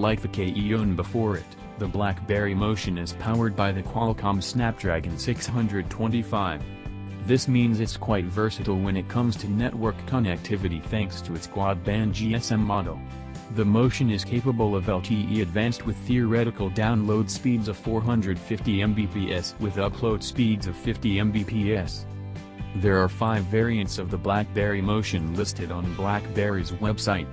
Like the KEON before it, the Blackberry Motion is powered by the Qualcomm Snapdragon 625. This means it's quite versatile when it comes to network connectivity thanks to its quad-band GSM model. The Motion is capable of LTE Advanced with theoretical download speeds of 450 Mbps with upload speeds of 50 Mbps. There are 5 variants of the Blackberry Motion listed on BlackBerry's website.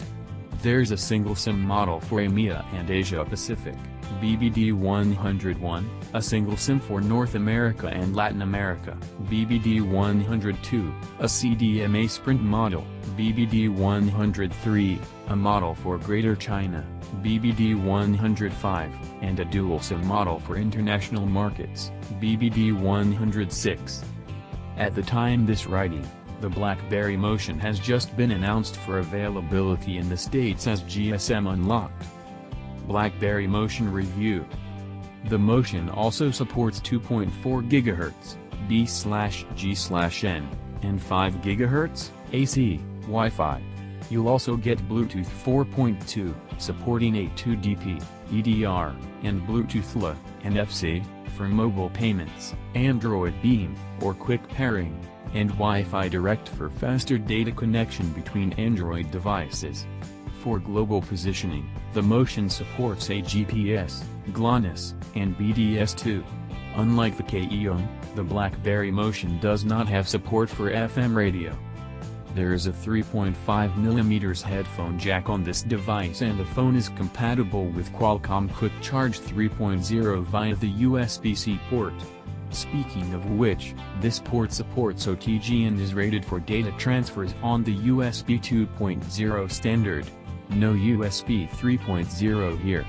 There's a single SIM model for EMEA and Asia Pacific, BBD101, a single SIM for North America and Latin America, BBD102, a CDMA Sprint model, BBD103, a model for Greater China, BBD105, and a dual SIM model for international markets, BBD106. At the time this writing, the Blackberry Motion has just been announced for availability in the States as GSM Unlocked. Blackberry Motion Review. The Motion also supports 2.4 GHz, B/G/N, and 5 GHz, AC, Wi-Fi. You'll also get Bluetooth 4.2, supporting 802.dp, EDR, and Bluetooth LE, NFC, for mobile payments, Android Beam, or quick pairing, and Wi-Fi Direct for faster data connection between Android devices. For global positioning, the Motion supports a GPS, GLONASS, and BDS2. Unlike the KEON, the Blackberry Motion does not have support for FM radio. There is a 3.5mm headphone jack on this device and the phone is compatible with Qualcomm Quick Charge 3.0 via the USB-C port. Speaking of which, this port supports OTG and is rated for data transfers on the USB 2.0 standard. No USB 3.0 here.